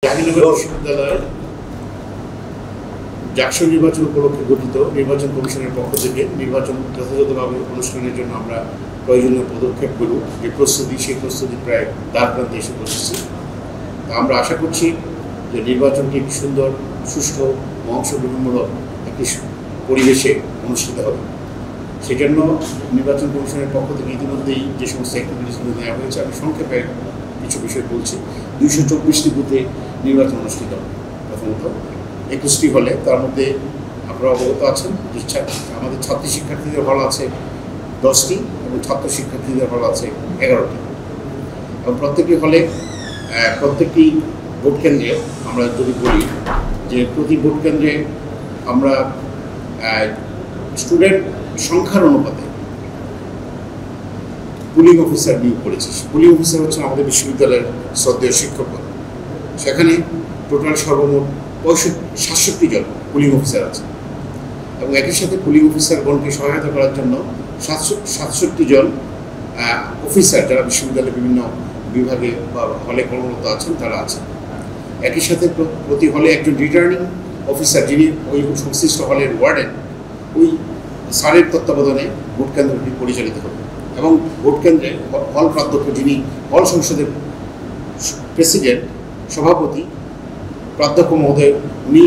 জাহাঙ্গীরনগর বিশ্ববিদ্যালয়ের জাকসু নির্বাচন উপলক্ষে গঠিত নির্বাচন কমিশনের পক্ষ থেকে নির্বাচন যথাযথভাবে অনুষ্ঠানের জন্য আমরা প্রয়োজনীয় পদক্ষেপগুলো যে প্রস্তুতি সেই প্রস্তুতি প্রায় দ্বার প্রান্তে এসে পৌঁছেছি। আমরা আশা করছি যে নির্বাচনটি একটি সুন্দর সুষ্ঠু ও অংশগ্রহণমূলক একটি পরিবেশে অনুষ্ঠিত হবে। সেজন্য নির্বাচন কমিশনের পক্ষ থেকে ইতিমধ্যেই যে সমস্ত অ্যাক্টিভিটিসগুলো নেওয়া হয়েছে আমি সংক্ষেপে কিছু বিষয় বলছি। 224টি বুথে নির্বাচন অনুষ্ঠিত হবে। প্রথমত 21টি হলে, তার মধ্যে আপনারা অবগত আছেন যে আমাদের ছাত্রী শিক্ষার্থীদের হল আছে 10টি এবং ছাত্র শিক্ষার্থীদের হল আছে 11টি। এবং প্রত্যেকটি হলে প্রত্যেকটি ভোট কেন্দ্রে আমরা যদি বলি যে প্রতি ভোট কেন্দ্রে আমরা স্টুডেন্ট সংখ্যার অনুপাতে পুলিং অফিসার নিয়োগ করেছি। পুলিং অফিসার হচ্ছে আমাদের বিশ্ববিদ্যালয়ের শ্রদ্ধেয় শিক্ষক। সেখানে টোটাল সর্বমোট 67 জন পুলিং অফিসার আছে এবং একই সাথে পুলিং অফিসারগণকে সহায়তা করার জন্য 67 জন অফিসার যারা বিশ্ববিদ্যালয়ের বিভিন্ন বিভাগে বা হলে কর্মরত আছেন তারা আছেন। একই সাথে প্রতি হলে একজন রিটার্নিং অফিসার যিনি ওই সংশ্লিষ্ট হলের ওয়ার্ডেন, ওই স্যারের তত্ত্বাবধানে ভোট কেন্দ্রটি পরিচালিত হবে এবং ভোট কেন্দ্রে হল প্রাধ্যক্ষ যিনি হল সংসদের প্রেসিডেন্ট সভাপতি প্রাধ্যক্ষ মহোদয়, উনি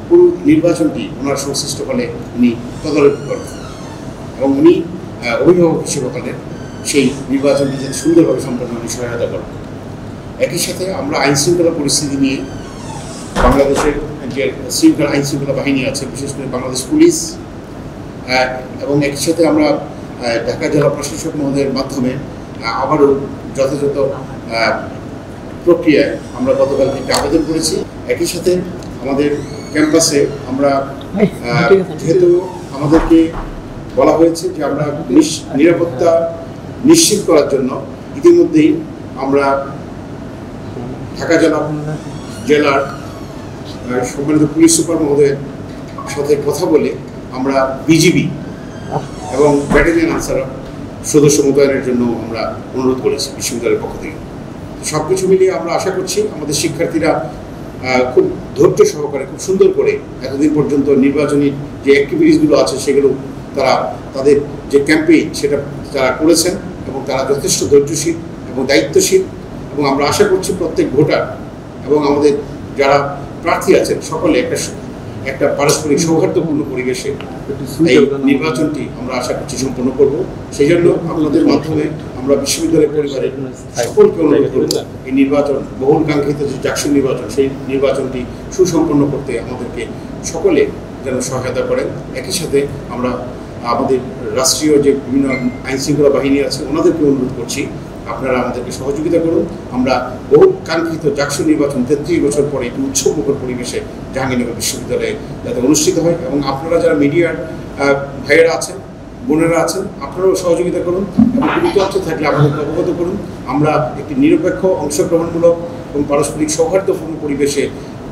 পুরো নির্বাচনটি ওনার সংশ্লিষ্ট হলে উনি তদারকি করবেন এবং উনি অভিভাবক হিসেবে হলেন সেই নির্বাচনটি যাতে সুন্দরভাবে সম্পন্ন উনি সহায়তা করবেন। একই সাথে আমরা আইনশৃঙ্খলা পরিস্থিতি নিয়ে বাংলাদেশের যে আইন শৃঙ্খলা বাহিনী আছে, বিশেষ করে বাংলাদেশ পুলিশ, এবং একই সাথে আমরা ঢাকা জেলা প্রশাসক মহোদয়ের মাধ্যমে আবারও যথাযথ প্রক্রিয়ায় আমরা গতকালকে একটা আবেদন করেছি। একই সাথে আমাদের ক্যাম্পাসে আমরা যেহেতু আমাদেরকে বলা হয়েছে যে আমরা নিরাপত্তা নিশ্চিত করার জন্য ইতিমধ্যেই আমরা ঢাকা জেলার সম্মানিত পুলিশ সুপার মহোদয়ের সাথে কথা বলে আমরা বিজিবি এবং ব্যাটালিয়ন আনসার সদস্য মোতায়েনের জন্য আমরা অনুরোধ করেছি বিশ্ববিদ্যালয়ের পক্ষ থেকে। সব কিছু মিলিয়ে আমরা আশা করছি আমাদের শিক্ষার্থীরা খুব ধৈর্য সহকারে খুব সুন্দর করে এতদিন পর্যন্ত নির্বাচনী যে অ্যাক্টিভিটিসগুলো আছে সেগুলো তারা তাদের যে ক্যাম্পেইন সেটা তারা করেছেন এবং তারা যথেষ্ট ধৈর্যশীল এবং দায়িত্বশীল এবং আমরা আশা করছি প্রত্যেক ভোটার এবং আমাদের যারা প্রার্থী আছেন সকলে একটা পারস্পরিক সৌহার্দ্যপূর্ণ পরিবেশে এই নির্বাচনটি আমরা আশা করছি সম্পন্ন করব। সেই জন্য আপনাদের মাধ্যমে আমরা বিশ্ববিদ্যালয় পরিবারের সকলকে অনুরোধ করব এই নির্বাচন বহুল কাঙ্ক্ষিত যে জাকসু নির্বাচন সেই নির্বাচনটি সুসম্পন্ন করতে আমাদেরকে সকলে যেন সহায়তা করেন। একই সাথে আমরা আমাদের রাষ্ট্রীয় যে বিভিন্ন আইনশৃঙ্খলা বাহিনী আছে ওনাদেরকে অনুরোধ করছি আপনারা আমাদেরকে সহযোগিতা করুন। আমরা বহু কাঙ্ক্ষিত জাকসু নির্বাচন 33 বছর পরে একটি উৎসবমুখর পরিবেশে জাহাঙ্গীরনগর বিশ্ববিদ্যালয়ে যাতে অনুষ্ঠিত হয় এবং আপনারা যারা মিডিয়ার ভাইয়েরা আছেন বোনেরা আছেন আপনারাও সহযোগিতা করুন এবং কোনো তথ্য থাকলে আমাদেরকে অবগত করুন। আমরা একটি নিরপেক্ষ অংশগ্রহণমূলক এবং পারস্পরিক সৌহার্দ্যপূর্ণ পরিবেশে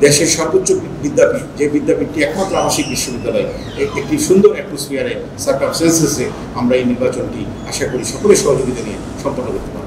দেশের সর্বোচ্চ বিদ্যাপীঠ যে বিদ্যাপীঠটি একমাত্র আবাসিক বিশ্ববিদ্যালয় একটি সুন্দর অ্যাটমসফিয়ারে সার্কামস্টেন্সেসে আমরা এই নির্বাচনটি আশা করি সকলের সহযোগিতা নিয়ে সম্পন্ন করতে পারি।